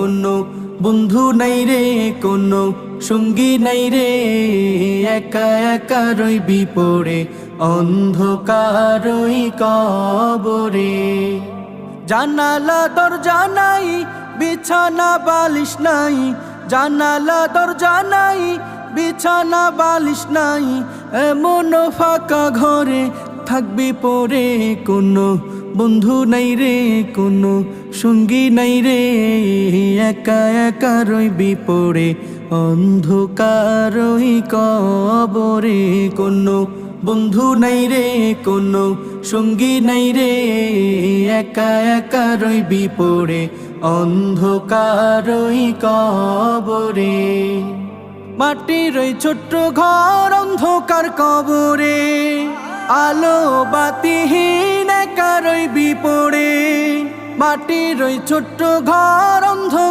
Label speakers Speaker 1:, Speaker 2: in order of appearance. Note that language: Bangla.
Speaker 1: কোনো বন্ধু নাই রে, কোনো সঙ্গী নাই রে, একা একা রইবি পড়ে অন্ধকার ওই কবরে। জানালা দরজা নাই, বিছানা বালিশ নাই, জানালা দরজা নাই, বিছানা বালিশ নাই, এমন ফাঁকা ঘরে থাকবি পড়ে কোনো বন্ধু নাই রে, কোনো সঙ্গী নাই রে, একা একা রইবি পড়ে অন্ধকার ওই কবরে। কোনো বন্ধু নাই রে, কোনো সঙ্গী নাই রে, একা একা রইবি পড়ে অন্ধকার ওই কবরে। মাটির ওই ছোট্ট ঘর অন্ধকার কবরে, আলো বাতিহীন একা রইবি পড়ে। মাটির ওই ছোট্ট ঘর অন্ধকার